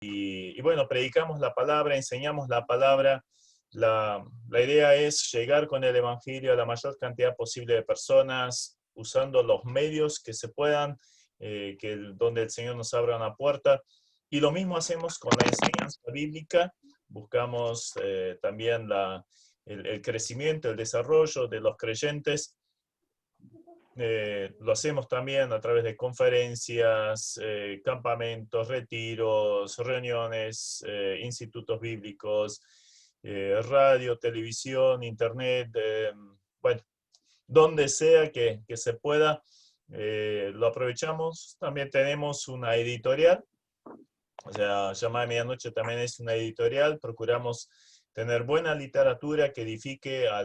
y bueno, predicamos la palabra, enseñamos la palabra. La idea es llegar con el Evangelio a la mayor cantidad posible de personas, usando los medios que se puedan, donde el Señor nos abra una puerta. Y lo mismo hacemos con la enseñanza bíblica. Buscamos también el crecimiento, el desarrollo de los creyentes. Lo hacemos también a través de conferencias, campamentos, retiros, reuniones, institutos bíblicos, radio, televisión, internet, bueno, donde sea que se pueda, lo aprovechamos. También tenemos una editorial, o sea, Llamada de Medianoche también es una editorial. Procuramos tener buena literatura que edifique a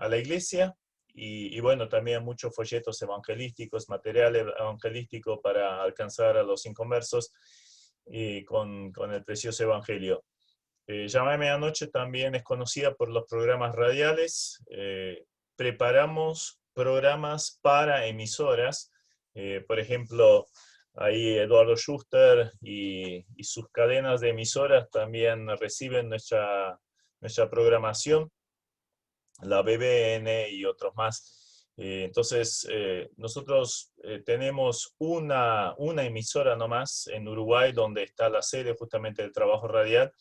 la iglesia. Y bueno, también muchos folletos evangelísticos, material evangelístico para alcanzar a los inconversos y con el precioso evangelio. Llamada de Medianoche también es conocida por los programas radiales. Preparamos programas para emisoras. Por ejemplo, ahí Eduardo Schuster y sus cadenas de emisoras también reciben nuestra programación, la BBN y otros más. Entonces, nosotros tenemos una emisora nomás en Uruguay, donde está la sede justamente del trabajo radial,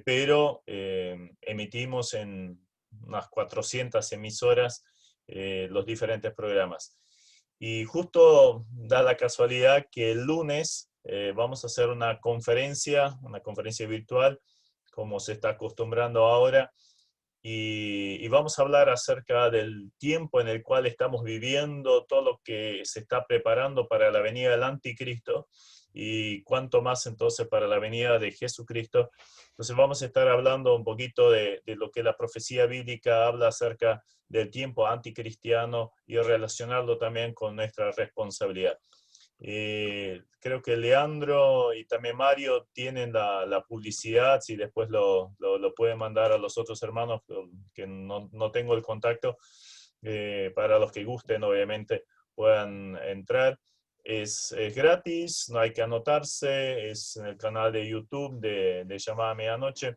pero emitimos en unas 400 emisoras los diferentes programas. Y justo da la casualidad que el lunes vamos a hacer una conferencia virtual, como se está acostumbrando ahora, y vamos a hablar acerca del tiempo en el cual estamos viviendo, todo lo que se está preparando para la venida del anticristo, y cuánto más entonces para la venida de Jesucristo. Entonces vamos a estar hablando un poquito de lo que la profecía bíblica habla acerca del tiempo anticristiano y relacionarlo también con nuestra responsabilidad. Creo que Leandro y también Mario tienen la publicidad, si después lo pueden mandar a los otros hermanos, que no tengo el contacto, para los que gusten, obviamente, puedan entrar. Es gratis, no hay que anotarse, es en el canal de YouTube de Llamada a Medianoche.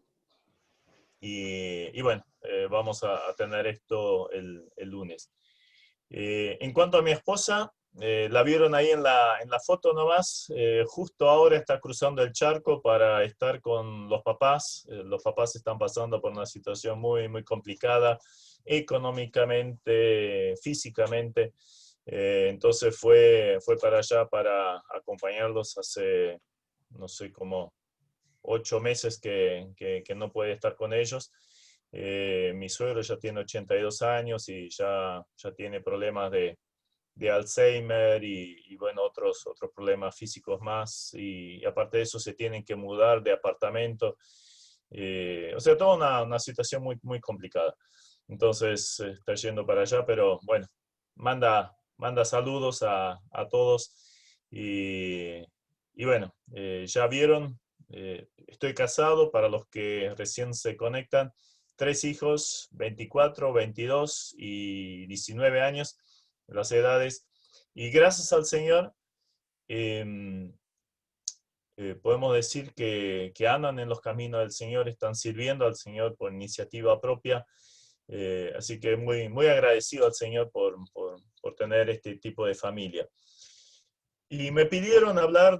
Y bueno, vamos a tener esto el lunes. En cuanto a mi esposa, la vieron ahí en la foto nomás. Justo ahora está cruzando el charco para estar con los papás. Los papás están pasando por una situación muy, muy complicada, económicamente, físicamente. Entonces fue para allá para acompañarlos hace, no sé, como 8 meses que no puede estar con ellos. Mi suegro ya tiene 82 años y ya tiene problemas de Alzheimer y bueno, otros problemas físicos más. Y aparte de eso se tienen que mudar de apartamento. O sea, toda una situación muy, muy complicada. Entonces está yendo para allá, pero bueno, manda saludos a todos. Y bueno, ya vieron, estoy casado, para los que recién se conectan, 3 hijos, 24, 22 y 19 años, las edades. Y gracias al Señor, eh, podemos decir que andan en los caminos del Señor, están sirviendo al Señor por iniciativa propia. Así que muy, muy agradecido al Señor por tener este tipo de familia. Y me pidieron hablar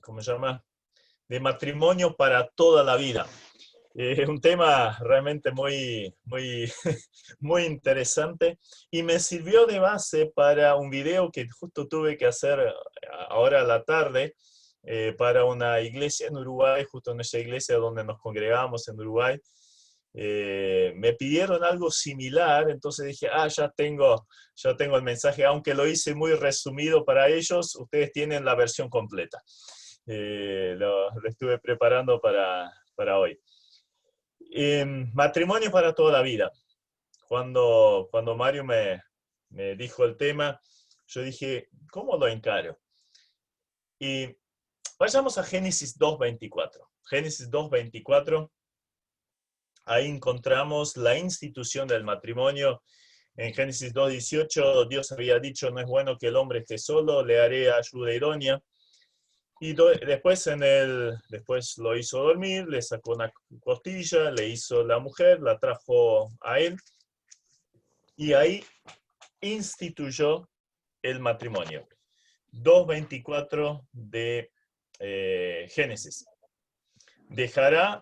¿cómo se llama? De matrimonio para toda la vida. Es un tema realmente muy, muy, muy interesante y me sirvió de base para un video que justo tuve que hacer ahora a la tarde, para una iglesia en Uruguay, justo en esa iglesia donde nos congregamos en Uruguay. Me pidieron algo similar, entonces dije, ya tengo el mensaje, aunque lo hice muy resumido para ellos, ustedes tienen la versión completa. Lo estuve preparando para hoy. Matrimonio para toda la vida. Cuando Mario me dijo el tema, yo dije, ¿cómo lo encaro? Y vayamos a Génesis 2.24. Génesis 2.24, ahí encontramos la institución del matrimonio. En Génesis 2:18, Dios había dicho, no es bueno que el hombre esté solo, le haré ayuda idónea. Y después lo hizo dormir, le sacó una costilla, le hizo la mujer, la trajo a él, y ahí instituyó el matrimonio. 2:24 de Génesis.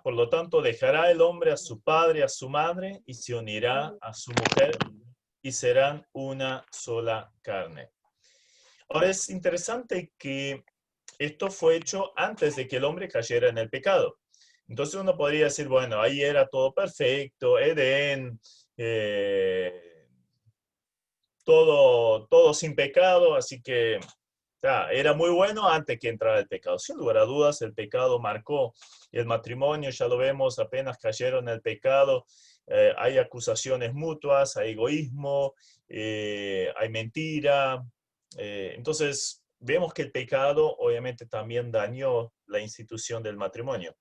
Por lo tanto, dejará el hombre a su padre, a su madre, y se unirá a su mujer, y serán una sola carne. Ahora es interesante que esto fue hecho antes de que el hombre cayera en el pecado. Entonces uno podría decir, bueno, ahí era todo perfecto, Edén, todo sin pecado, así que era muy bueno antes que entrara el pecado. Sin lugar a dudas, el pecado marcó el matrimonio, ya lo vemos, apenas cayeron en el pecado, hay acusaciones mutuas, hay egoísmo, hay mentira. Entonces, vemos que el pecado obviamente también dañó la institución del matrimonio.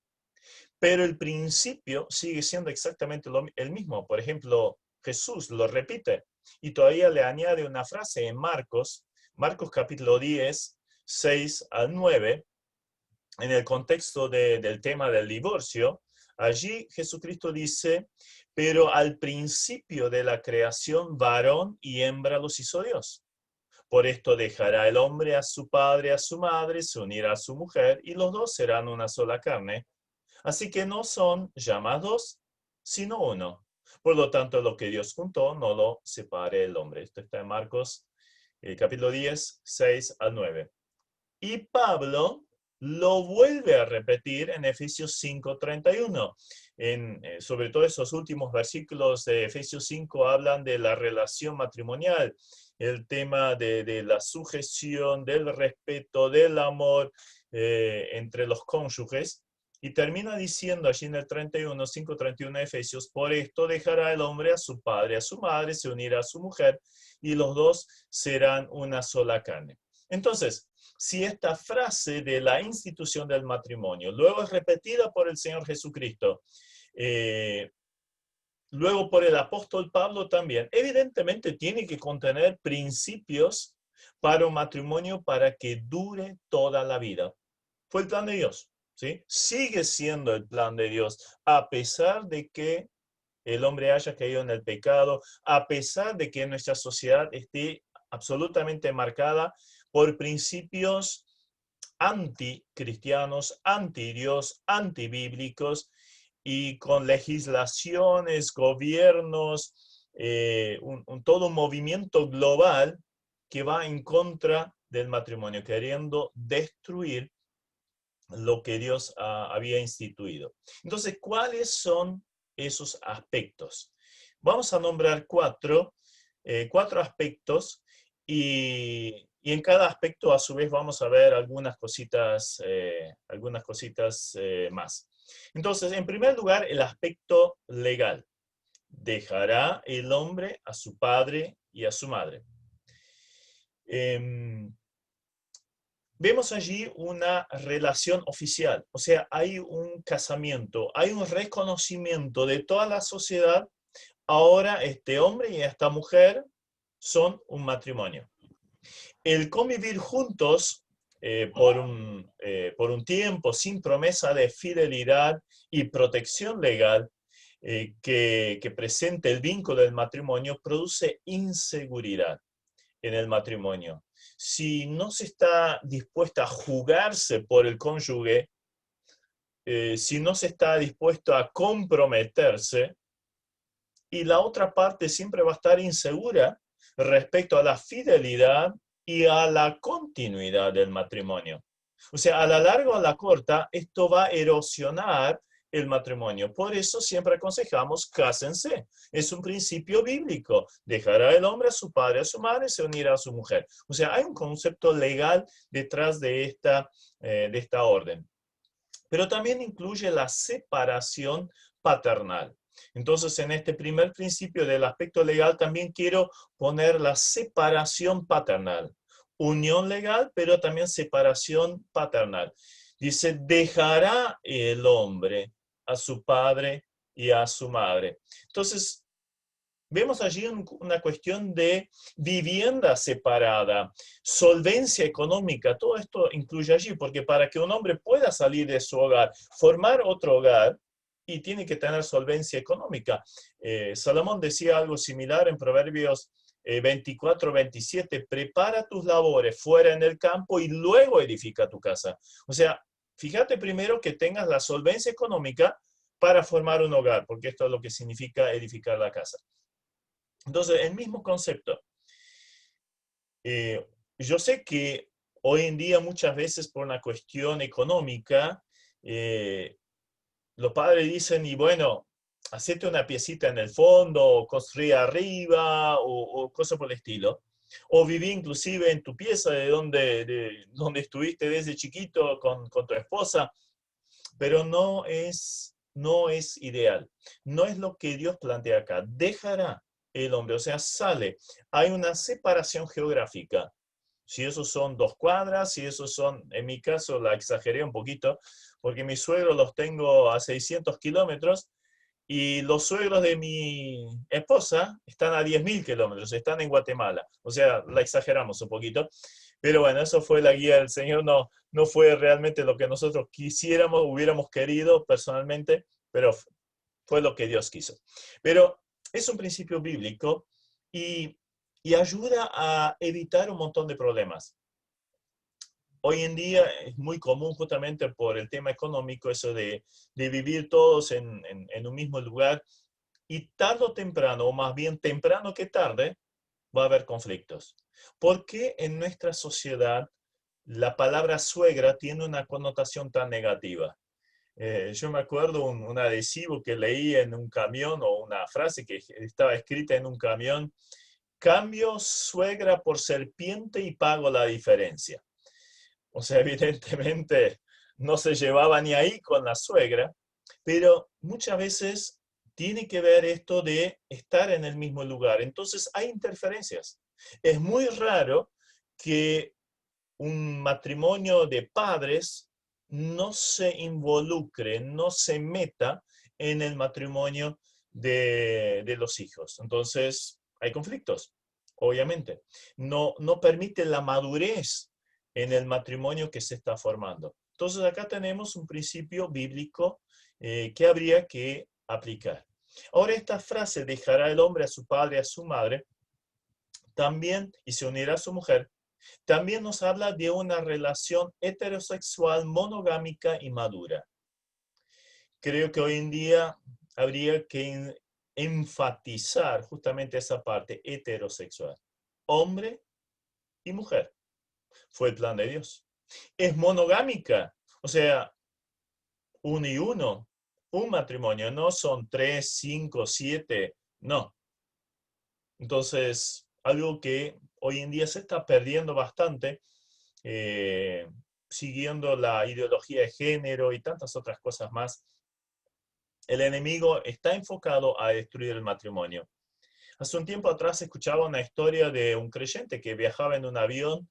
Pero el principio sigue siendo exactamente el mismo. Por ejemplo, Jesús lo repite y todavía le añade una frase en Marcos capítulo 10, 6 al 9, en el contexto del tema del divorcio. Allí Jesucristo dice, pero al principio de la creación, varón y hembra los hizo Dios. Por esto dejará el hombre a su padre, a su madre, se unirá a su mujer, y los dos serán una sola carne. Así que no son llamados, sino uno. Por lo tanto, lo que Dios juntó, no lo separe el hombre. Esto está en Marcos capítulo 10, 6 al 9. Y Pablo lo vuelve a repetir en Efesios 5:31. Sobre todo esos últimos versículos de Efesios 5 hablan de la relación matrimonial, el tema de la sujeción, del respeto, del amor entre los cónyuges. Y termina diciendo allí en el 31, 5:31 de Efesios, por esto dejará el hombre a su padre, a su madre, se unirá a su mujer, y los dos serán una sola carne. Entonces, si esta frase de la institución del matrimonio luego es repetida por el Señor Jesucristo, luego por el apóstol Pablo también, evidentemente tiene que contener principios para un matrimonio para que dure toda la vida. Fue el plan de Dios, ¿sí? Sigue siendo el plan de Dios, a pesar de que el hombre haya caído en el pecado, a pesar de que nuestra sociedad esté absolutamente marcada por principios anticristianos, anti-Dios, antibíblicos, y con legislaciones, gobiernos, todo un movimiento global que va en contra del matrimonio, queriendo destruir lo que Dios había instituido. Entonces, ¿cuáles son esos aspectos? Vamos a nombrar cuatro aspectos, y en cada aspecto a su vez vamos a ver algunas cositas más. Entonces, en primer lugar, el aspecto legal. Dejará el hombre a su padre y a su madre. Vemos allí una relación oficial, o sea, hay un casamiento, hay un reconocimiento de toda la sociedad. Ahora este hombre y esta mujer son un matrimonio. El convivir juntos por un tiempo sin promesa de fidelidad y protección legal que presente el vínculo del matrimonio produce inseguridad en el matrimonio. Si no se está dispuesta a jugarse por el cónyuge, si no se está dispuesto a comprometerse, y la otra parte siempre va a estar insegura respecto a la fidelidad y a la continuidad del matrimonio. O sea, a la larga o a la corta, esto va a erosionar el matrimonio. Por eso siempre aconsejamos, cásense. Es un principio bíblico. Dejará el hombre a su padre, a su madre, se unirá a su mujer. O sea, hay un concepto legal detrás de esta orden. Pero también incluye la separación paternal. Entonces, en este primer principio del aspecto legal, también quiero poner la separación paternal. Unión legal, pero también separación paternal. Dice, dejará el hombre a su padre y a su madre. Entonces, vemos allí una cuestión de vivienda separada, solvencia económica, todo esto incluye allí, porque para que un hombre pueda salir de su hogar, formar otro hogar, y tiene que tener solvencia económica. Salomón decía algo similar en Proverbios 24-27, prepara tus labores fuera en el campo y luego edifica tu casa. O sea, fíjate primero que tengas la solvencia económica para formar un hogar, porque esto es lo que significa edificar la casa. Entonces, el mismo concepto. Yo sé que hoy en día muchas veces por una cuestión económica, los padres dicen, y bueno, hacete una piecita en el fondo, o construí arriba, o cosas por el estilo. O viví inclusive en tu pieza de donde estuviste desde chiquito con tu esposa, pero no es ideal. No es lo que Dios plantea acá. Dejará el hombre, o sea, sale. Hay una separación geográfica. Si esos son 2 cuadras, si esos son, en mi caso la exageré un poquito, porque mis suegros los tengo a 600 kilómetros y los suegros de mi esposa están a 10.000 kilómetros, están en Guatemala. O sea, la exageramos un poquito. Pero bueno, eso fue la guía del Señor, no fue realmente lo que nosotros quisiéramos, hubiéramos querido personalmente, pero fue lo que Dios quiso. Pero es un principio bíblico y, y ayuda a evitar un montón de problemas. Hoy en día es muy común justamente por el tema económico eso de vivir todos en un mismo lugar y tarde o temprano, o más bien temprano que tarde, va a haber conflictos. ¿Por qué en nuestra sociedad la palabra suegra tiene una connotación tan negativa? Yo me acuerdo un adhesivo que leí en un camión o una frase que estaba escrita en un camión: cambio suegra por serpiente y pago la diferencia. O sea, evidentemente no se llevaba ni ahí con la suegra, pero muchas veces tiene que ver esto de estar en el mismo lugar. Entonces hay interferencias. Es muy raro que un matrimonio de padres no se involucre, no se meta en el matrimonio de los hijos. Entonces, hay conflictos, obviamente. No permite la madurez en el matrimonio que se está formando. Entonces, acá tenemos un principio bíblico que habría que aplicar. Ahora, esta frase, dejará el hombre a su padre y a su madre, también, y se unirá a su mujer, también nos habla de una relación heterosexual, monogámica y madura. Creo que hoy en día habría que enfatizar justamente esa parte heterosexual. Hombre y mujer. Fue el plan de Dios. Es monogámica, o sea, uno y uno. Un matrimonio, no son 3, 5, 7, no. Entonces, algo que hoy en día se está perdiendo bastante, eh, siguiendo la ideología de género y tantas otras cosas más. El enemigo está enfocado a destruir el matrimonio. Hace un tiempo atrás escuchaba una historia de un creyente que viajaba en un avión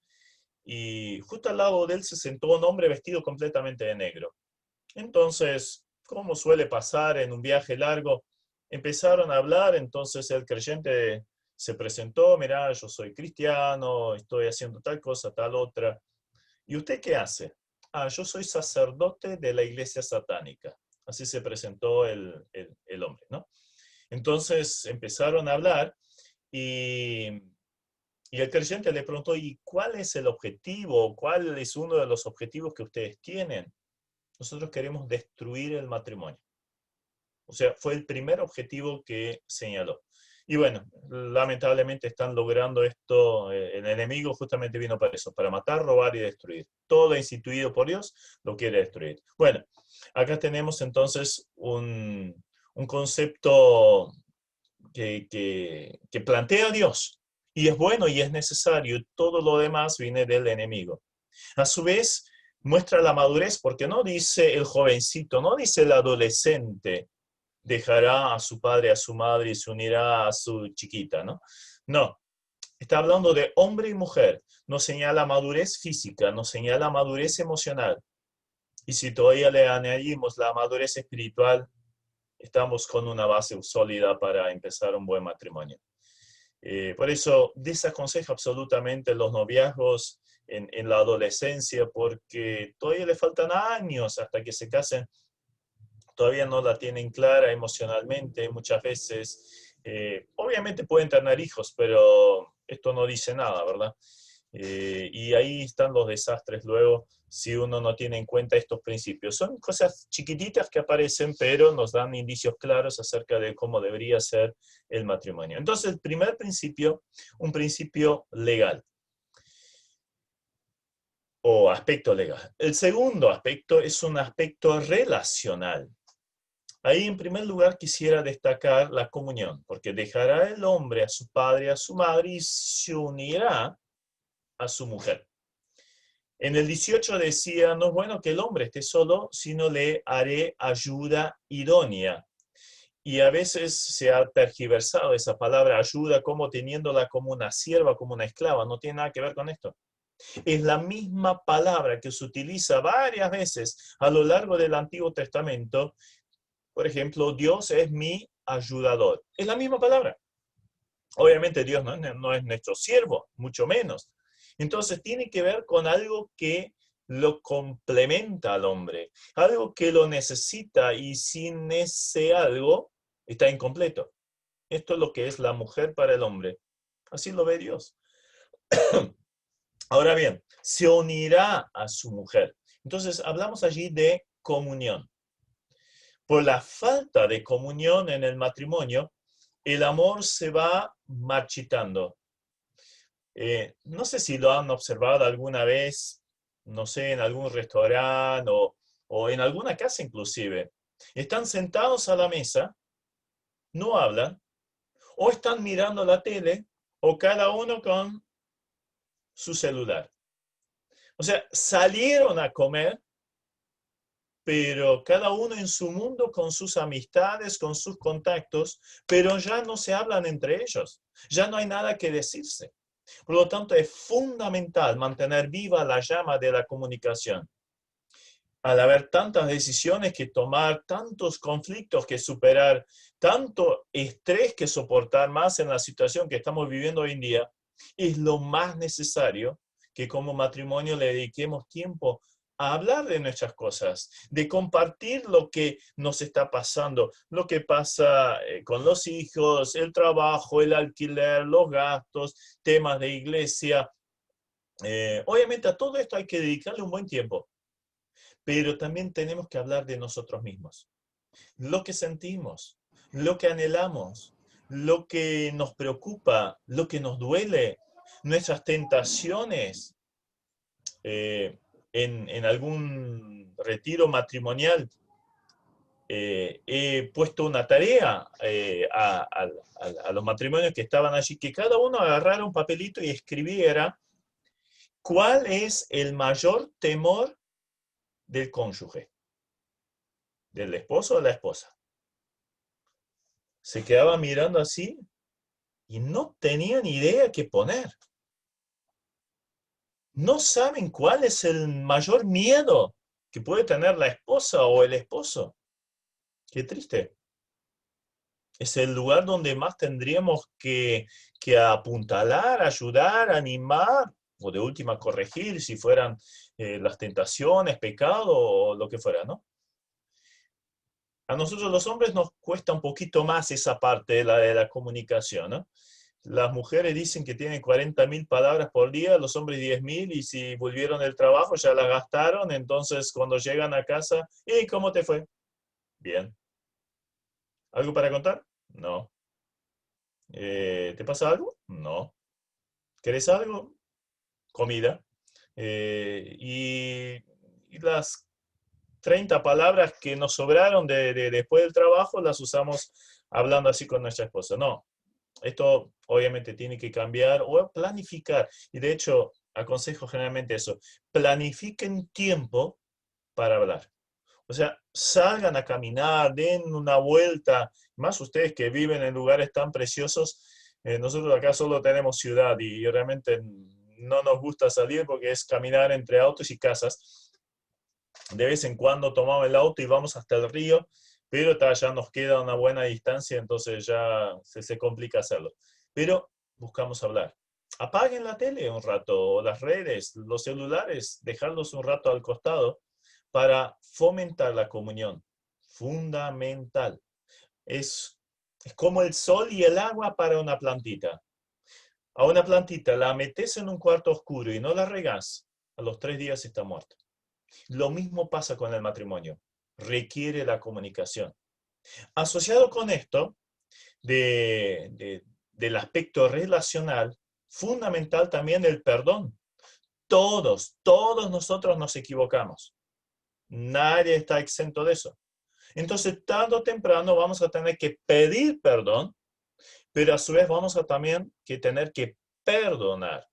y justo al lado de él se sentó un hombre vestido completamente de negro. Entonces, como suele pasar en un viaje largo, empezaron a hablar. Entonces el creyente se presentó: mira, yo soy cristiano, estoy haciendo tal cosa, tal otra. ¿Y usted qué hace? Yo soy sacerdote de la iglesia satánica. Así se presentó el hombre, ¿no? Entonces empezaron a hablar y, y el creyente le preguntó: ¿y cuál es el objetivo? ¿Cuál es uno de los objetivos que ustedes tienen? Nosotros queremos destruir el matrimonio. O sea, fue el primer objetivo que señaló. Y bueno, lamentablemente están logrando esto. El enemigo justamente vino para eso, para matar, robar y destruir. Todo instituido por Dios lo quiere destruir. Bueno, acá tenemos entonces un concepto que plantea Dios. Y es bueno y es necesario. Todo lo demás viene del enemigo. A su vez, muestra la madurez, porque no dice el jovencito, no dice el adolescente dejará a su padre, a su madre y se unirá a su chiquita, ¿no? No, está hablando de hombre y mujer. Nos señala madurez física, nos señala madurez emocional. Y si todavía le añadimos la madurez espiritual, estamos con una base sólida para empezar un buen matrimonio. Por eso desaconsejo absolutamente los noviazgos en la adolescencia, porque todavía le faltan años hasta que se casen, todavía no la tienen clara emocionalmente muchas veces. Obviamente pueden tener hijos, pero esto no dice nada, ¿verdad? Y ahí están los desastres luego si uno no tiene en cuenta estos principios. Son cosas chiquititas que aparecen, pero nos dan indicios claros acerca de cómo debería ser el matrimonio. Entonces, el primer principio, un principio legal o aspecto legal. El segundo aspecto es un aspecto relacional. Ahí, en primer lugar, quisiera destacar la comunión, porque dejará el hombre a su padre y a su madre y se unirá a su mujer. En el 18 decía, no es bueno que el hombre esté solo, sino le haré ayuda idónea. Y a veces se ha tergiversado esa palabra ayuda como teniéndola como una sierva, como una esclava. No tiene nada que ver con esto. Es la misma palabra que se utiliza varias veces a lo largo del Antiguo Testamento. Por ejemplo, Dios es mi ayudador. Es la misma palabra. Obviamente Dios no es nuestro siervo, mucho menos. Entonces tiene que ver con algo que lo complementa al hombre, algo que lo necesita y sin ese algo está incompleto. Esto es lo que es la mujer para el hombre. Así lo ve Dios. Ahora bien, se unirá a su mujer. Entonces hablamos allí de comunión. Por la falta de comunión en el matrimonio, el amor se va marchitando. No sé si lo han observado alguna vez, no sé, en algún restaurante o en alguna casa inclusive. Están sentados a la mesa, no hablan, o están mirando la tele, o cada uno con su celular. O sea, salieron a comer, pero cada uno en su mundo con sus amistades, con sus contactos, pero ya no se hablan entre ellos, ya no hay nada que decirse. Por lo tanto, es fundamental mantener viva la llama de la comunicación. Al haber tantas decisiones que tomar, tantos conflictos que superar, tanto estrés que soportar más en la situación que estamos viviendo hoy en día, es lo más necesario que como matrimonio le dediquemos tiempo a hablar de nuestras cosas, de compartir lo que nos está pasando, lo que pasa con los hijos, el trabajo, el alquiler, los gastos, temas de iglesia. Obviamente a todo esto hay que dedicarle un buen tiempo, pero también tenemos que hablar de nosotros mismos, lo que sentimos, lo que anhelamos, lo que nos preocupa, lo que nos duele, nuestras tentaciones. En algún retiro matrimonial he puesto una tarea a los matrimonios que estaban allí, que cada uno agarrara un papelito y escribiera cuál es el mayor temor del cónyuge, del esposo o de la esposa. Se quedaba mirando así y no tenían idea qué poner. No saben cuál es el mayor miedo que puede tener la esposa o el esposo. Qué triste. Es el lugar donde más tendríamos que apuntalar, ayudar, animar, o de última corregir si fueran las tentaciones, pecado o lo que fuera, ¿no? A nosotros los hombres nos cuesta un poquito más esa parte de la comunicación, ¿no? Las mujeres dicen que tienen 40.000 palabras por día, los hombres 10.000, y si volvieron del trabajo ya las gastaron, entonces cuando llegan a casa, ¿y cómo te fue? Bien. ¿Algo para contar? No. ¿Te pasa algo? No. ¿Querés algo? Comida. Y las 30 palabras que nos sobraron después del trabajo las usamos hablando así con nuestra esposa. No, esto obviamente tiene que cambiar o planificar. Y de hecho, aconsejo generalmente eso. Planifiquen tiempo para hablar. O sea, salgan a caminar, den una vuelta, más ustedes que viven en lugares tan preciosos. Nosotros acá solo tenemos ciudad y realmente no nos gusta salir porque es caminar entre autos y casas. De vez en cuando tomamos el auto y vamos hasta el río, pero ya nos queda una buena distancia, entonces ya se complica hacerlo. Pero buscamos hablar. Apaguen la tele un rato, o las redes, los celulares, dejarlos un rato al costado para fomentar la comunión. Fundamental. Es como el sol y el agua para una plantita. A una plantita la metes en un cuarto oscuro y no la regás, a los 3 días está muerta. Lo mismo pasa con el matrimonio. Requiere la comunicación. Asociado con esto, del aspecto relacional, fundamental también el perdón. Todos nosotros nos equivocamos. Nadie está exento de eso. Entonces, tarde o temprano vamos a tener que pedir perdón, pero a su vez vamos a también que tener que perdonar.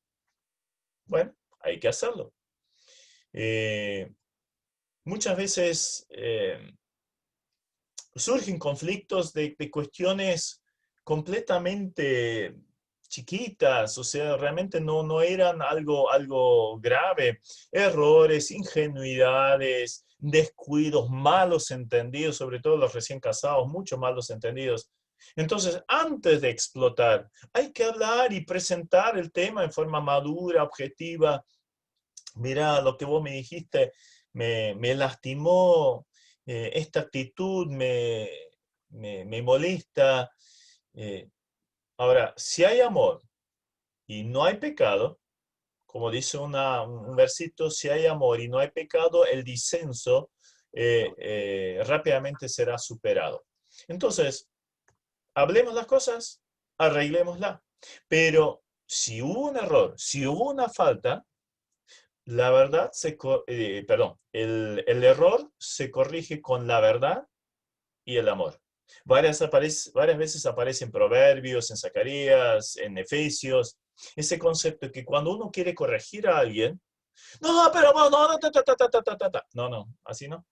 Bueno, hay que hacerlo. Muchas veces surgen conflictos de cuestiones completamente chiquitas, o sea, realmente no eran algo grave. Errores, ingenuidades, descuidos, malos entendidos, sobre todo los recién casados, muchos malos entendidos. Entonces, antes de explotar, hay que hablar y presentar el tema en forma madura, objetiva. Mira, lo que vos me dijiste me lastimó, esta actitud me molesta. Eh, Ahora, si hay amor y no hay pecado, como dice un versito, si hay amor y no hay pecado, el disenso rápidamente será superado. Entonces, hablemos las cosas, arreglémoslas. Pero si hubo un error, si hubo una falta, la verdad perdón, el error se corrige con la verdad y el amor. Varias veces aparece en Proverbios, en Zacarías, en Efesios, ese concepto que cuando uno quiere corregir a alguien, no, pero vos no, no, no, así no.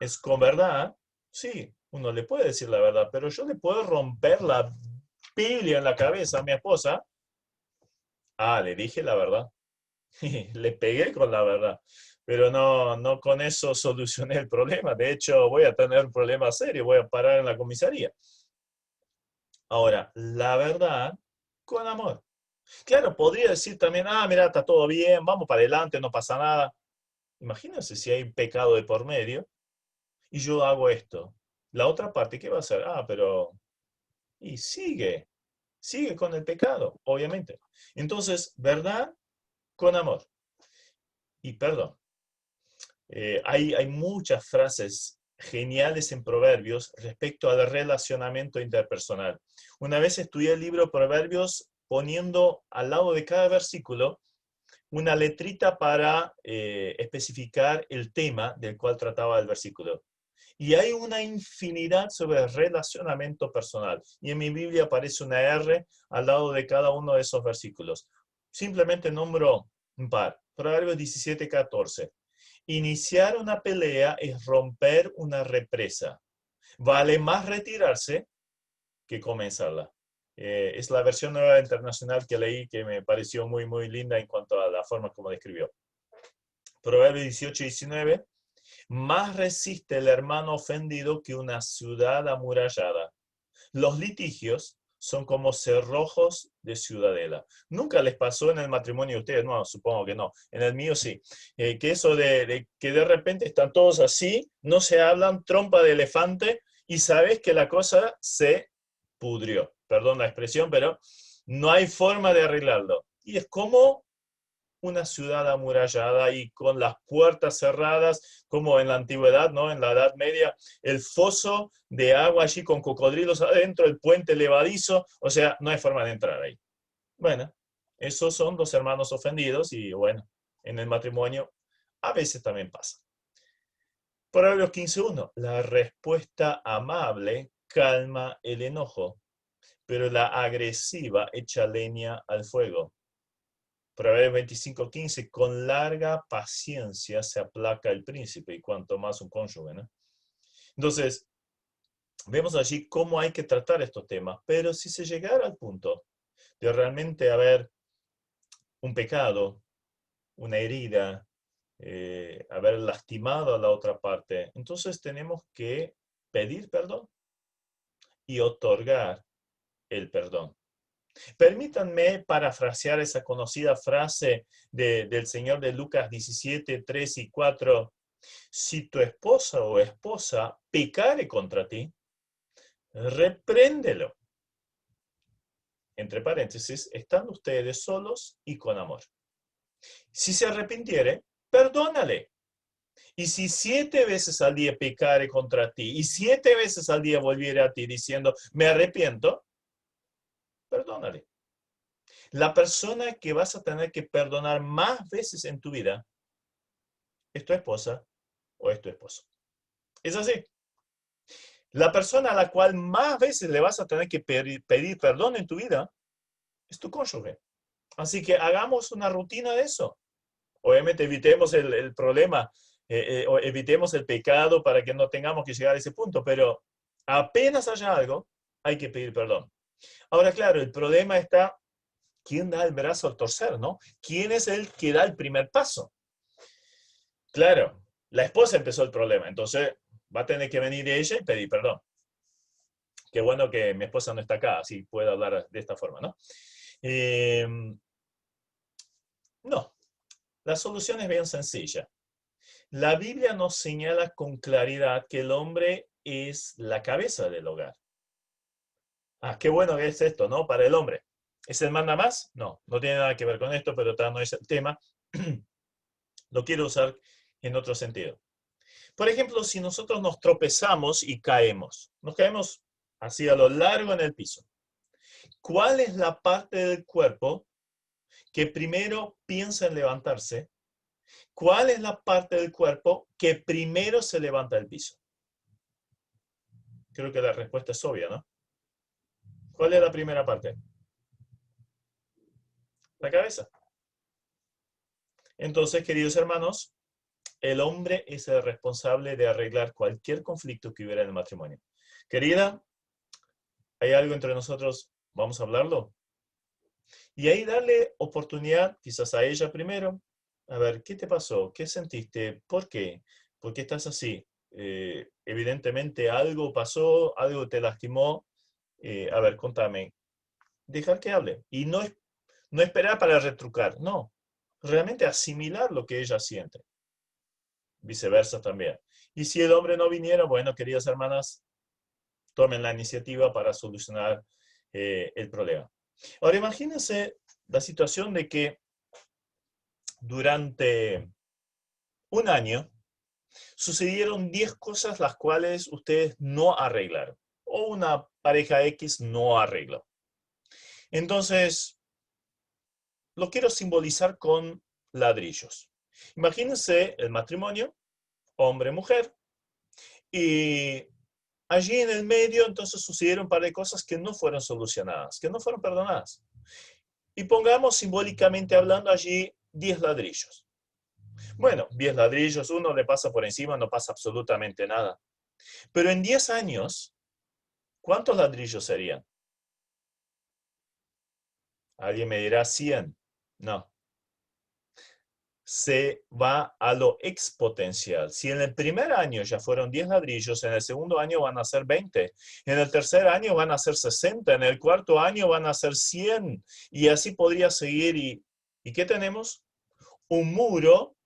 Es con verdad, sí, uno le puede decir la verdad, pero yo le puedo romper la Biblia en la cabeza a mi esposa. Le dije la verdad. Le pegué con la verdad, pero no con eso solucioné el problema. De hecho, voy a tener un problema serio, voy a parar en la comisaría. Ahora, la verdad con amor. Claro, podría decir también, mira, está todo bien, vamos para adelante, no pasa nada. Imagínense si hay pecado de por medio y yo hago esto. La otra parte, ¿qué va a hacer? Pero... Y sigue con el pecado, obviamente. Entonces, verdad con amor y perdón. Hay muchas frases geniales en Proverbios respecto al relacionamiento interpersonal. Una vez estudié el libro Proverbios poniendo al lado de cada versículo una letrita para especificar el tema del cual trataba el versículo. Y hay una infinidad sobre relacionamiento personal. Y en mi Biblia aparece una R al lado de cada uno de esos versículos. Simplemente nombro un par. Proverbios 17:14. Iniciar una pelea es romper una represa. Vale más retirarse que comenzarla. Es la versión nueva internacional que leí que me pareció muy linda en cuanto a la forma como describió. Proverbios 18:19. Más resiste el hermano ofendido que una ciudad amurallada. Los litigios son como cerrojos de ciudadela. ¿Nunca les pasó en el matrimonio de ustedes? No, supongo que no. En el mío sí. Que eso de que de repente están todos así, no se hablan, trompa de elefante, y sabes que la cosa se pudrió. Perdón la expresión, pero no hay forma de arreglarlo. Y es como una ciudad amurallada y con las puertas cerradas, como en la antigüedad, ¿no? En la Edad Media, el foso de agua allí con cocodrilos adentro, el puente levadizo, o sea, no hay forma de entrar ahí. Bueno, esos son dos hermanos ofendidos y bueno, en el matrimonio a veces también pasa. Proverbios 15:1, la respuesta amable calma el enojo, pero la agresiva echa leña al fuego. Proverbios 25:15, con larga paciencia se aplaca el príncipe y cuanto más un cónyuge, ¿no? Entonces, vemos allí cómo hay que tratar estos temas, pero si se llegara al punto de realmente haber un pecado, una herida, haber lastimado a la otra parte, entonces tenemos que pedir perdón y otorgar el perdón. Permítanme parafrasear esa conocida frase del Señor de Lucas 17, 3 y 4. Si tu esposa o esposa pecare contra ti, repréndelo. Entre paréntesis, estando ustedes solos y con amor. Si se arrepintiere, perdónale. Y si 7 veces al día pecare contra ti y 7 veces al día volviere a ti diciendo, me arrepiento, perdónale. La persona que vas a tener que perdonar más veces en tu vida es tu esposa o es tu esposo. Es así. La persona a la cual más veces le vas a tener que pedir perdón en tu vida es tu cónyuge. Así que hagamos una rutina de eso. Obviamente evitemos el problema, o evitemos el pecado para que no tengamos que llegar a ese punto, pero apenas haya algo, hay que pedir perdón. Ahora, claro, el problema está, ¿quién da el brazo al torcer, no? ¿Quién es el que da el primer paso? Claro, la esposa empezó el problema, entonces va a tener que venir ella y pedir perdón. Qué bueno que mi esposa no está acá, así puedo hablar de esta forma, ¿no? No, la solución es bien sencilla. La Biblia nos señala con claridad que el hombre es la cabeza del hogar. Ah, qué bueno que es esto, ¿no? Para el hombre. ¿Es el manda más? No, no tiene nada que ver con esto, pero no es el tema. Lo quiero usar en otro sentido. Por ejemplo, si nosotros nos tropezamos y caemos, nos caemos así a lo largo en el piso. ¿Cuál es la parte del cuerpo que primero piensa en levantarse? ¿Cuál es la parte del cuerpo que primero se levanta del piso? Creo que la respuesta es obvia, ¿no? ¿Cuál es la primera parte? La cabeza. Entonces, queridos hermanos, el hombre es el responsable de arreglar cualquier conflicto que hubiera en el matrimonio. Querida, ¿hay algo entre nosotros? ¿Vamos a hablarlo? Y ahí darle oportunidad, quizás a ella primero, a ver, ¿qué te pasó? ¿Qué sentiste? ¿Por qué? ¿Por qué estás así? Evidentemente algo pasó, algo te lastimó. A ver, contame. Dejar que hable. Y no esperar para retrucar, no. Realmente asimilar lo que ella siente. Viceversa también. Y si el hombre no viniera, bueno, queridas hermanas, tomen la iniciativa para solucionar el problema. Ahora imagínense la situación de que durante un año sucedieron 10 cosas las cuales ustedes no arreglaron o una pareja X no arregló. Entonces, lo quiero simbolizar con ladrillos. Imagínense el matrimonio, hombre-mujer, y allí en el medio entonces sucedieron un par de cosas que no fueron solucionadas, que no fueron perdonadas. Y pongamos simbólicamente hablando allí 10 ladrillos. Bueno, 10 ladrillos, uno le pasa por encima, no pasa absolutamente nada. Pero en 10 años, ¿cuántos ladrillos serían? Alguien me dirá 100. No. Se va a lo exponencial. Si en el primer año ya fueron 10 ladrillos, en el segundo año van a ser 20, en el tercer año van a ser 60, en el cuarto año van a ser 100, y así podría seguir. ¿Y qué tenemos? Un muro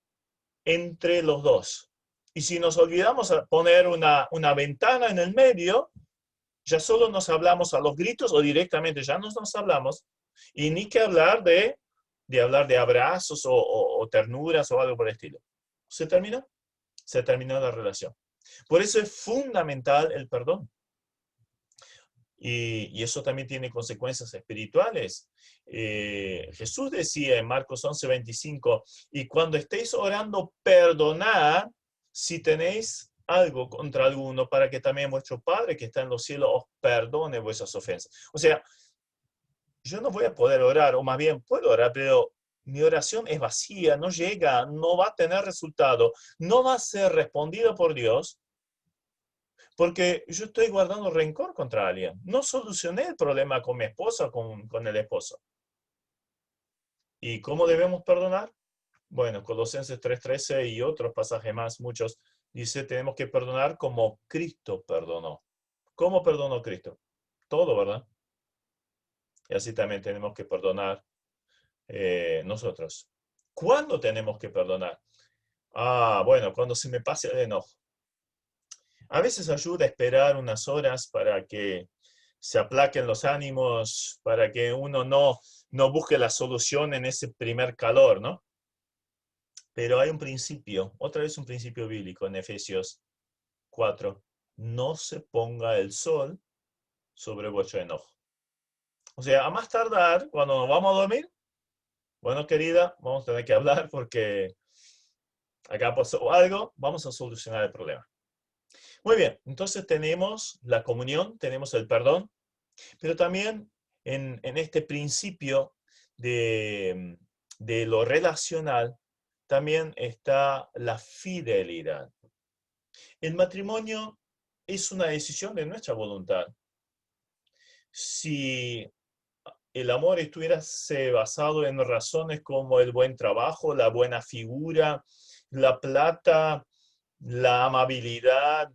entre los dos. Y si nos olvidamos poner una ventana en el medio, ya solo nos hablamos a los gritos o directamente ya no nos hablamos. Y ni que hablar de hablar de abrazos o ternuras o algo por el estilo. ¿Se terminó? Se terminó la relación. Por eso es fundamental el perdón. Y eso también tiene consecuencias espirituales. Jesús decía en Marcos 11:25, y cuando estéis orando, perdonad si tenéis algo contra alguno, para que también vuestro Padre que está en los cielos os perdone vuestras ofensas. O sea, yo no voy a poder orar, o más bien puedo orar, pero mi oración es vacía, no llega, no va a tener resultado, no va a ser respondido por Dios, porque yo estoy guardando rencor contra alguien. No solucioné el problema con mi esposa o con el esposo. ¿Y cómo debemos perdonar? Bueno, Colosenses 3:13 y otros pasajes más, muchos, dice, tenemos que perdonar como Cristo perdonó. ¿Cómo perdonó Cristo? Todo, ¿verdad? Y así también tenemos que perdonar nosotros. ¿Cuándo tenemos que perdonar? Bueno, cuando se me pase el enojo. A veces ayuda a esperar unas horas para que se aplaquen los ánimos, para que uno no busque la solución en ese primer calor, ¿no? Pero hay un principio, otra vez un principio bíblico en Efesios 4. No se ponga el sol sobre vuestro enojo. O sea, a más tardar, cuando nos vamos a dormir, bueno, querida, vamos a tener que hablar porque acá pasó algo, vamos a solucionar el problema. Muy bien, entonces tenemos la comunión, tenemos el perdón, pero también en este principio de lo relacional, también está la fidelidad. El matrimonio es una decisión de nuestra voluntad. Si el amor estuviese basado en razones como el buen trabajo, la buena figura, la plata, la amabilidad,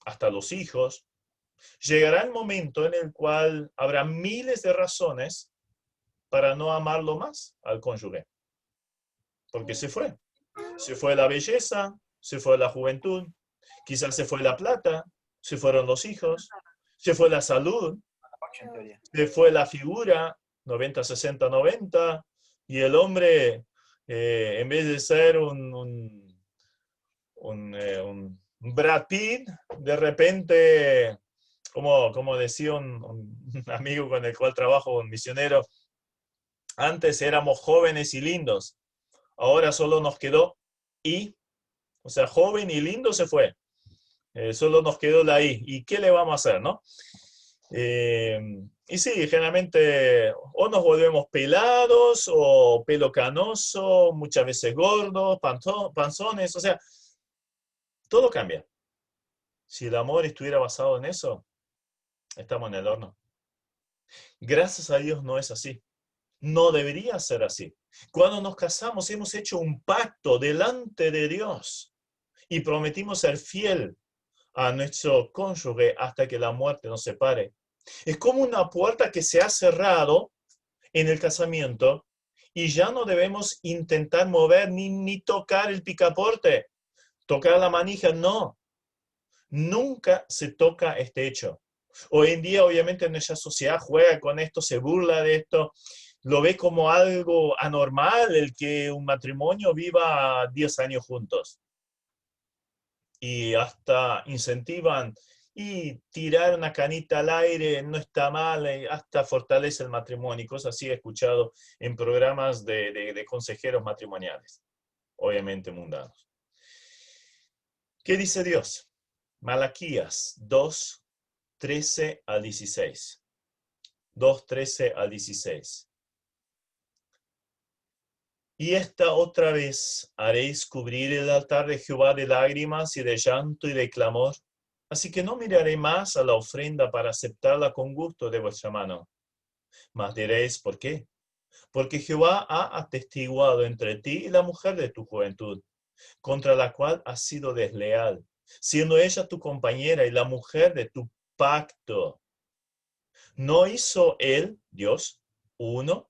hasta los hijos, llegará el momento en el cual habrá miles de razones para no amarlo más al cónyuge. Porque se fue. Se fue la belleza, se fue la juventud, quizás se fue la plata, se fueron los hijos, se fue la salud, se fue la figura, 90, 60, 90, y el hombre, en vez de ser un Brad Pitt, de repente, como decía un amigo con el cual trabajo, un misionero, antes éramos jóvenes y lindos, ahora solo nos quedó I, o sea, joven y lindo se fue. Solo nos quedó la I. ¿Y qué le vamos a hacer, no? Y sí, generalmente o nos volvemos pelados o pelo canoso, muchas veces gordos, panzones, o sea, todo cambia. Si el amor estuviera basado en eso, estamos en el horno. Gracias a Dios no es así. No debería ser así. Cuando nos casamos hemos hecho un pacto delante de Dios y prometimos ser fiel a nuestro cónyuge hasta que la muerte nos separe. Es como una puerta que se ha cerrado en el casamiento y ya no debemos intentar mover ni tocar el picaporte, tocar la manija, no. Nunca se toca este hecho. Hoy en día, obviamente, nuestra sociedad juega con esto, se burla de esto, lo ve como algo anormal el que un matrimonio viva 10 años juntos. Y hasta incentivan y tirar una canita al aire no está mal, hasta fortalece el matrimonio y cosas así he escuchado en programas de consejeros matrimoniales, obviamente mundanos. ¿Qué dice Dios? Malaquías 2, 13 al 16. 2, 13 al 16. Y esta otra vez haréis cubrir el altar de Jehová de lágrimas y de llanto y de clamor. Así que no miraré más a la ofrenda para aceptarla con gusto de vuestra mano. Mas diréis, ¿por qué? Porque Jehová ha atestiguado entre ti y la mujer de tu juventud, contra la cual has sido desleal, siendo ella tu compañera y la mujer de tu pacto. ¿No hizo él, Dios, uno,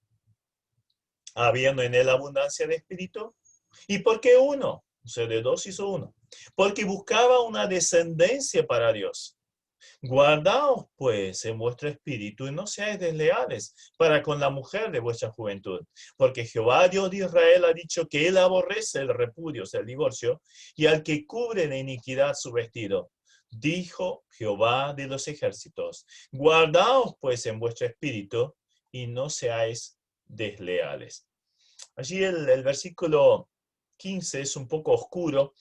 habiendo en él abundancia de espíritu? ¿Y por qué uno? O sea, de dos hizo uno. Porque buscaba una descendencia para Dios. Guardaos, pues, en vuestro espíritu y no seáis desleales para con la mujer de vuestra juventud. Porque Jehová, Dios de Israel, ha dicho que él aborrece el repudio, o sea, el divorcio, y al que cubre de iniquidad su vestido. Dijo Jehová de los ejércitos, guardaos, pues, en vuestro espíritu y no seáis desleales. Allí el versículo 15 es un poco oscuro,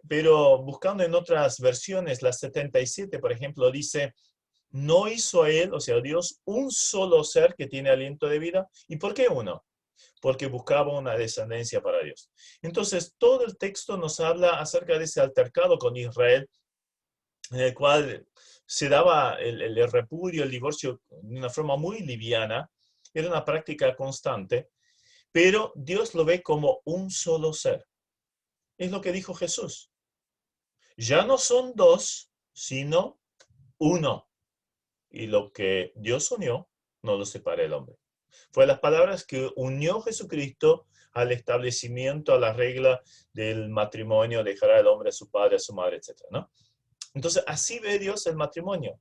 pero buscando en otras versiones, la 77, por ejemplo, dice, no hizo a él, o sea, Dios, un solo ser que tiene aliento de vida. ¿Y por qué uno? Porque buscaba una descendencia para Dios. Entonces, todo el texto nos habla acerca de ese altercado con Israel, en el cual se daba el repudio, el divorcio de una forma muy liviana, era una práctica constante, pero Dios lo ve como un solo ser. es lo que dijo Jesús. Ya no son dos, sino uno. Y lo que Dios unió, no lo separa el hombre. Fue las palabras que unió Jesucristo al establecimiento, a la regla del matrimonio, dejará el hombre a su padre, a su madre, etc., ¿no? Entonces, así ve Dios el matrimonio.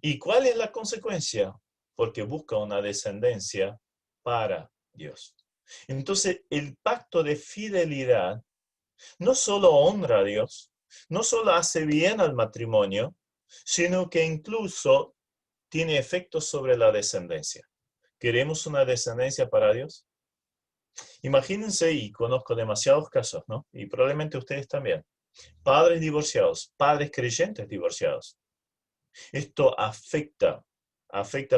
¿Y cuál es la consecuencia? Porque busca una descendencia para Dios. Entonces, el pacto de fidelidad no solo honra a Dios, no solo hace bien al matrimonio, sino que incluso tiene efectos sobre la descendencia. ¿Queremos una descendencia para Dios? Imagínense, y conozco demasiados casos, ¿no? Y probablemente ustedes también. Padres divorciados, padres creyentes divorciados. Esto afecta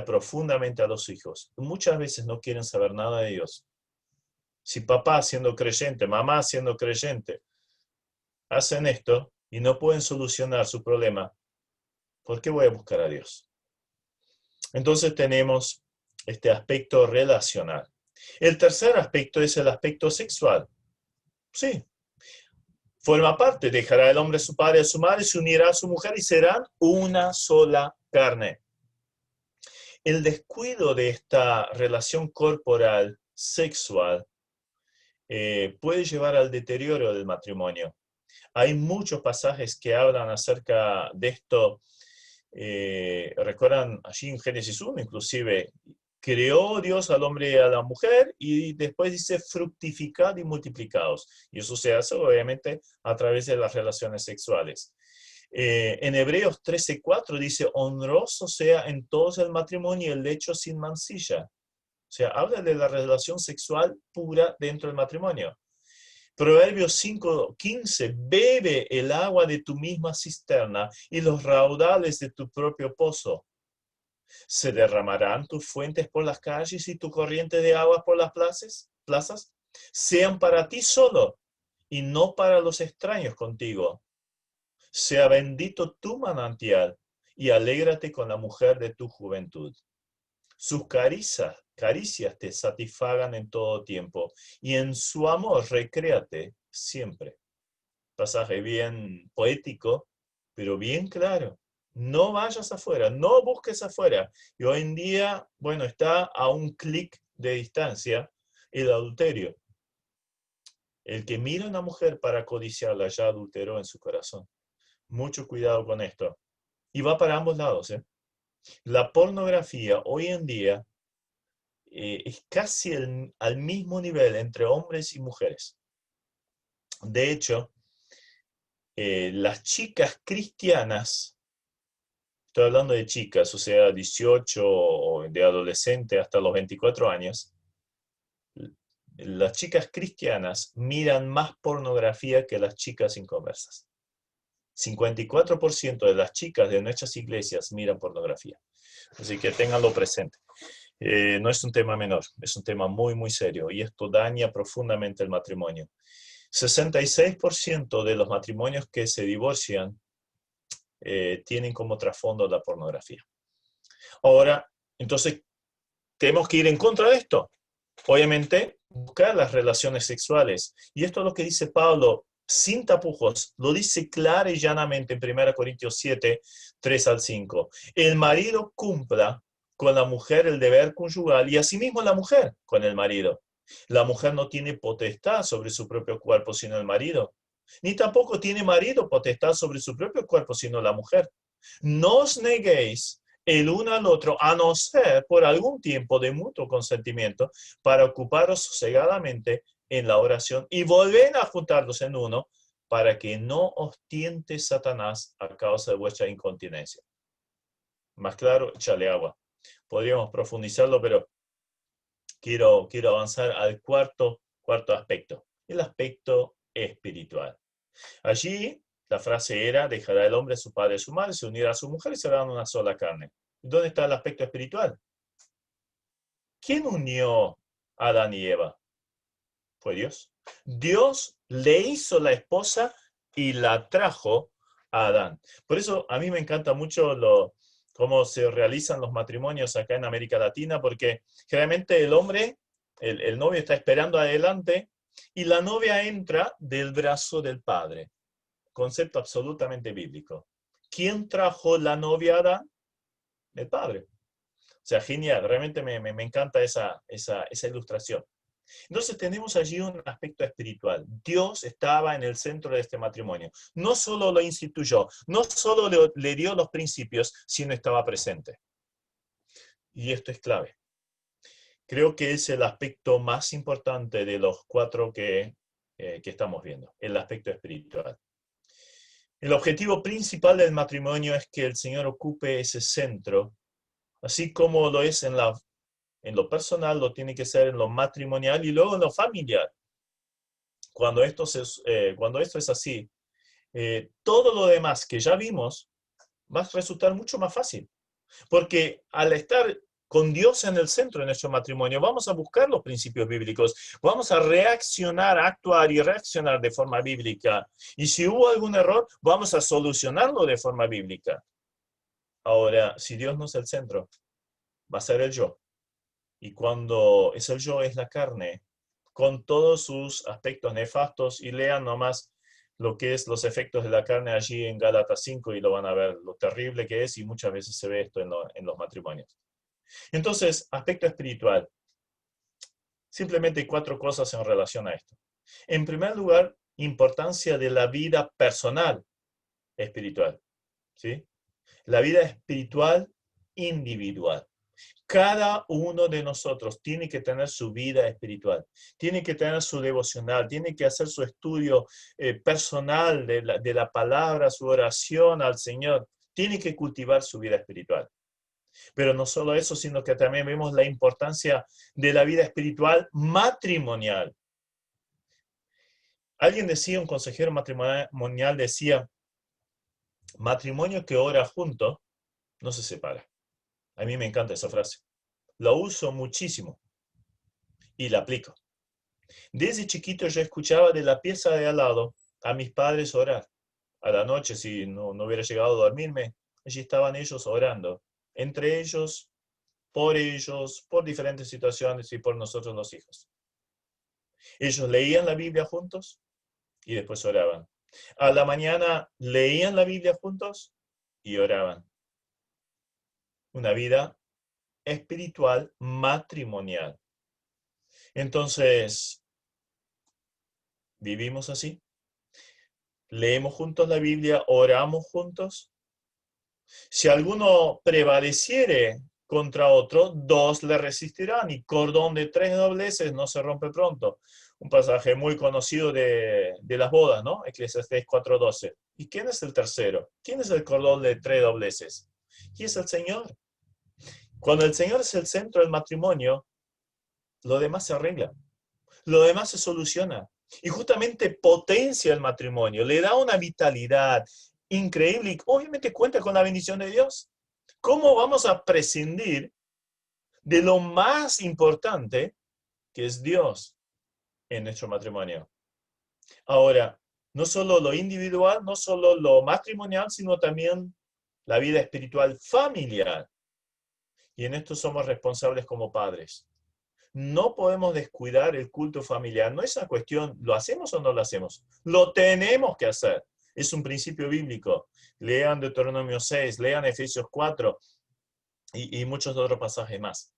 profundamente a los hijos. Muchas veces no quieren saber nada de Dios. Si papá siendo creyente, mamá siendo creyente, hacen esto y no pueden solucionar su problema, ¿por qué voy a buscar a Dios? Entonces tenemos este aspecto relacional. El tercer aspecto es el aspecto sexual. Sí, forma parte, dejará el hombre a su padre y a su madre, se unirá a su mujer y serán una sola carne. El descuido de esta relación corporal, sexual, puede llevar al deterioro del matrimonio. Hay muchos pasajes que hablan acerca de esto. Recuerdan allí en Génesis 1, inclusive, creó Dios al hombre y a la mujer y después dice fructificad y multiplicaos. Y eso se hace obviamente a través de las relaciones sexuales. En Hebreos 13:4 dice, honroso sea en todos el matrimonio y el lecho sin mancilla. O sea, habla de la relación sexual pura dentro del matrimonio. Proverbios 5:15, bebe el agua de tu misma cisterna y los raudales de tu propio pozo. ¿Se derramarán tus fuentes por las calles y tu corriente de agua por las plazas? Sean para ti solo y no para los extraños contigo. Sea bendito tu manantial y alégrate con la mujer de tu juventud. Sus caricias te satisfagan en todo tiempo y en su amor recréate siempre. Pasaje bien poético, pero bien claro. No vayas afuera, no busques afuera. Y hoy en día, bueno, está a un clic de distancia el adulterio. El que mira a una mujer para codiciarla ya adulteró en su corazón. Mucho cuidado con esto. Y va para ambos lados, ¿eh? La pornografía hoy en día es casi al mismo nivel entre hombres y mujeres. De hecho, las chicas cristianas, estoy hablando de chicas, o sea, 18 o de adolescente hasta los 24 años, las chicas cristianas miran más pornografía que las chicas inconversas. 54% de las chicas de nuestras iglesias miran pornografía. Así que ténganlo presente. No es un tema menor, es un tema muy, muy serio y esto daña profundamente el matrimonio. 66% de los matrimonios que se divorcian tienen como trasfondo la pornografía. Ahora, entonces, tenemos que ir en contra de esto. Obviamente, buscar las relaciones sexuales. Y esto es lo que dice Pablo, sin tapujos, lo dice clara y llanamente en 1 Corintios 7, 3 al 5. El marido cumpla con la mujer el deber conyugal y asimismo la mujer con el marido. La mujer no tiene potestad sobre su propio cuerpo sino el marido, ni tampoco tiene marido potestad sobre su propio cuerpo sino la mujer. No os neguéis el uno al otro, a no ser por algún tiempo de mutuo consentimiento, para ocuparos sosegadamente en la oración y volver a juntarlos en uno, para que no os tiente Satanás a causa de vuestra incontinencia. Más claro, échale agua. Podríamos profundizarlo, pero quiero avanzar al cuarto aspecto, el aspecto espiritual. Allí la frase era, dejará el hombre a su padre y a su madre, se unirá a su mujer y serán una sola carne. ¿Dónde está el aspecto espiritual? ¿Quién unió a Adán y Eva? Fue Dios. Dios le hizo la esposa y la trajo a Adán. Por eso a mí me encanta mucho cómo se realizan los matrimonios acá en América Latina, porque generalmente el hombre, el novio está esperando adelante y la novia entra del brazo del padre. Concepto absolutamente bíblico. ¿Quién trajo la novia a Adán? El padre. O sea, genial, realmente me encanta esa ilustración. Entonces tenemos allí un aspecto espiritual. Dios estaba en el centro de este matrimonio. No solo lo instituyó, no solo le dio los principios, sino estaba presente. Y esto es clave. Creo que es el aspecto más importante de los 4 que estamos viendo, el aspecto espiritual. El objetivo principal del matrimonio es que el Señor ocupe ese centro, así como lo es en lo personal, lo tiene que ser en lo matrimonial y luego en lo familiar. Cuando esto es así, todo lo demás que ya vimos va a resultar mucho más fácil. Porque al estar con Dios en el centro de nuestro matrimonio, vamos a buscar los principios bíblicos, vamos a reaccionar, actuar y reaccionar de forma bíblica. Y si hubo algún error, vamos a solucionarlo de forma bíblica. Ahora, si Dios no es el centro, va a ser el yo. Y cuando es el yo, es la carne, con todos sus aspectos nefastos, y lean nomás lo que es los efectos de la carne allí en Gálatas 5 y lo van a ver, lo terrible que es, y muchas veces se ve esto en los matrimonios. Entonces, aspecto espiritual. Simplemente 4 cosas en relación a esto. En primer lugar, importancia de la vida personal espiritual. ¿Sí? La vida espiritual individual. Cada uno de nosotros tiene que tener su vida espiritual, tiene que tener su devocional, tiene que hacer su estudio personal de la palabra, su oración al Señor, tiene que cultivar su vida espiritual. Pero no solo eso, sino que también vemos la importancia de la vida espiritual matrimonial. Alguien decía, un consejero matrimonial decía, matrimonio que ora junto no se separa. A mí me encanta esa frase. La uso muchísimo y la aplico. Desde chiquito yo escuchaba de la pieza de al lado a mis padres orar. A la noche, si no hubiera llegado a dormirme, allí estaban ellos orando. Entre ellos, por diferentes situaciones y por nosotros los hijos. Ellos leían la Biblia juntos y después oraban. A la mañana leían la Biblia juntos y oraban. Una vida espiritual matrimonial. Entonces, ¿vivimos así? ¿Leemos juntos la Biblia? ¿Oramos juntos? Si alguno prevaleciere contra otro, 2 le resistirán, y cordón de 3 dobleces no se rompe pronto. Un pasaje muy conocido de las bodas, ¿no? Eclesiastés 4:12. ¿Y quién es el tercero? ¿Quién es el cordón de 3 dobleces? Y es el Señor. Cuando el Señor es el centro del matrimonio, lo demás se arregla. Lo demás se soluciona. Y justamente potencia el matrimonio, le da una vitalidad increíble y obviamente cuenta con la bendición de Dios. ¿Cómo vamos a prescindir de lo más importante que es Dios en nuestro matrimonio? Ahora, no solo lo individual, no solo lo matrimonial, sino también la vida espiritual familiar. Y en esto somos responsables como padres. No podemos descuidar el culto familiar. No es una cuestión, ¿lo hacemos o no lo hacemos? Lo tenemos que hacer. Es un principio bíblico. Lean Deuteronomio 6, lean Efesios 4 y muchos otros pasajes más.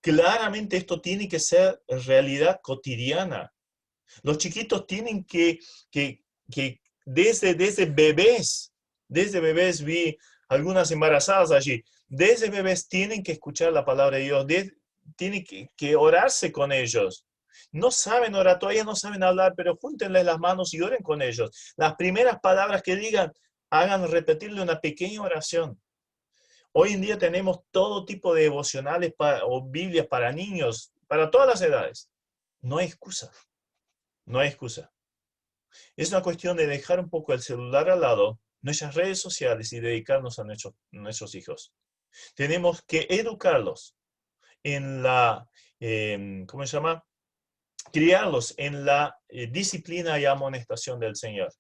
Claramente esto tiene que ser realidad cotidiana. Los chiquitos tienen que desde bebés vi algunas embarazadas allí, desde bebés tienen que escuchar la palabra de Dios, tienen que orarse con ellos. No saben orar, todavía no saben hablar, pero júntenles las manos y oren con ellos. Las primeras palabras que digan, hagan repetirle una pequeña oración. Hoy en día tenemos todo tipo de devocionales o Biblias para niños, para todas las edades. No hay excusa. No hay excusa. Es una cuestión de dejar un poco el celular al lado, nuestras redes sociales y dedicarnos a nuestros hijos. Tenemos que educarlos en la, ¿cómo se llama? Criarlos en la disciplina y amonestación del Señor.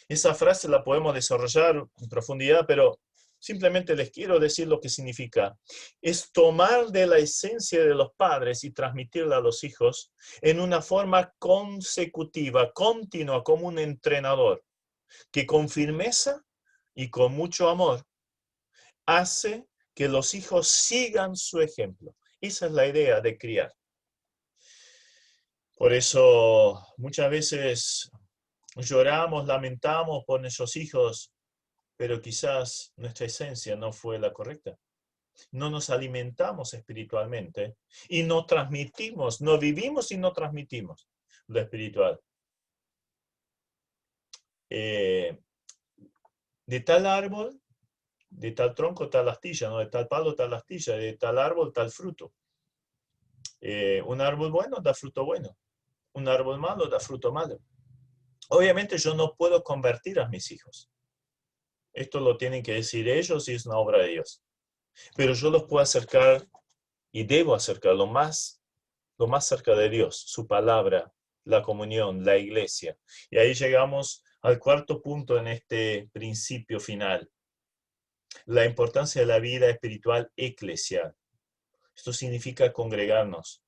Esa frase la podemos desarrollar en profundidad, pero simplemente les quiero decir lo que significa. Es tomar de la esencia de los padres y transmitirla a los hijos en una forma consecutiva, continua, como un entrenador, que con firmeza y con mucho amor hace que los hijos sigan su ejemplo. Esa es la idea de criar. Por eso muchas veces lloramos, lamentamos por nuestros hijos, pero quizás nuestra esencia no fue la correcta. No nos alimentamos espiritualmente y no transmitimos, no vivimos y no transmitimos lo espiritual. De tal árbol, de tal tronco, tal astilla, ¿no? De tal palo, tal astilla, de tal árbol, tal fruto. Un árbol bueno da fruto bueno, un árbol malo da fruto malo. Obviamente yo no puedo convertir a mis hijos. Esto lo tienen que decir ellos y es una obra de Dios. Pero yo los puedo acercar y debo acercar lo más cerca de Dios, su palabra, la comunión, la iglesia. Y ahí llegamos al cuarto punto en este principio final. La importancia de la vida espiritual eclesial. Esto significa congregarnos.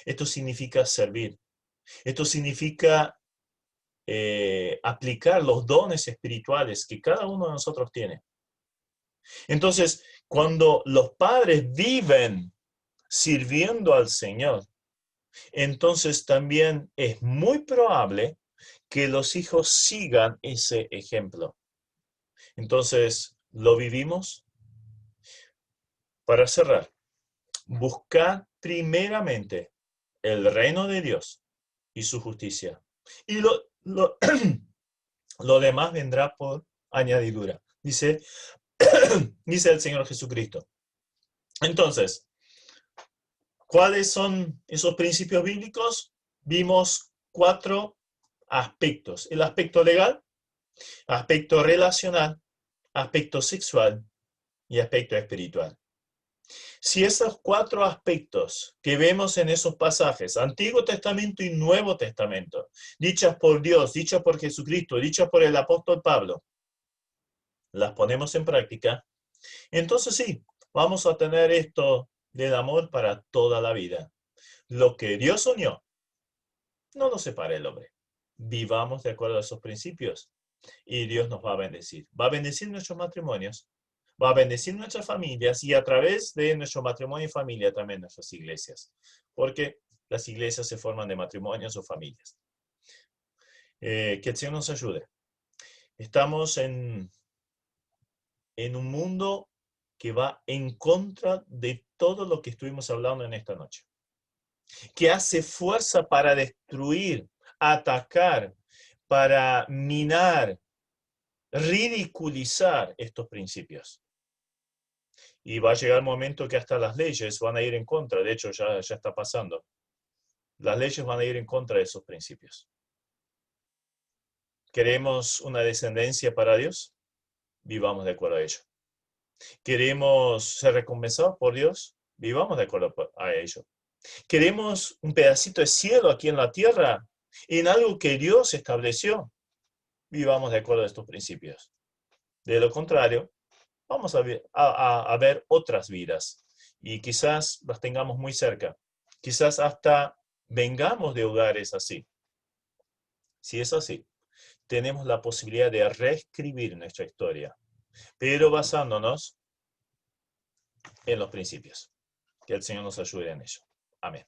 Esto significa servir. Esto significa aplicar los dones espirituales que cada uno de nosotros tiene. Entonces, cuando los padres viven sirviendo al Señor, entonces también es muy probable que los hijos sigan ese ejemplo. Entonces, ¿lo vivimos? Para cerrar, buscar primeramente el reino de Dios y su justicia. Y lo demás vendrá por añadidura, dice el Señor Jesucristo. Entonces, ¿cuáles son esos principios bíblicos? Vimos 4 aspectos. El aspecto legal, aspecto relacional, aspecto sexual y aspecto espiritual. Si esos 4 aspectos que vemos en esos pasajes, Antiguo Testamento y Nuevo Testamento, dichas por Dios, dichas por Jesucristo, dichas por el apóstol Pablo, las ponemos en práctica, entonces sí, vamos a tener esto del amor para toda la vida. Lo que Dios unió, no lo separe el hombre. Vivamos de acuerdo a esos principios y Dios nos va a bendecir. Va a bendecir nuestros matrimonios, va a bendecir nuestras familias y a través de nuestro matrimonio y familia también nuestras iglesias. Porque las iglesias se forman de matrimonios o familias. Que el Señor nos ayude. Estamos en un mundo que va en contra de todo lo que estuvimos hablando en esta noche. Que hace fuerza para destruir, atacar, para minar, ridiculizar estos principios. Y va a llegar el momento que hasta las leyes van a ir en contra. De hecho, ya está pasando. Las leyes van a ir en contra de esos principios. ¿Queremos una descendencia para Dios? Vivamos de acuerdo a ello. ¿Queremos ser recompensados por Dios? Vivamos de acuerdo a ello. ¿Queremos un pedacito de cielo aquí en la tierra? En algo que Dios estableció. Vivamos de acuerdo a estos principios. De lo contrario, vamos a ver otras vidas. Y quizás las tengamos muy cerca. Quizás hasta vengamos de hogares así. Si es así, tenemos la posibilidad de reescribir nuestra historia, pero basándonos en los principios. Que el Señor nos ayude en ello. Amén.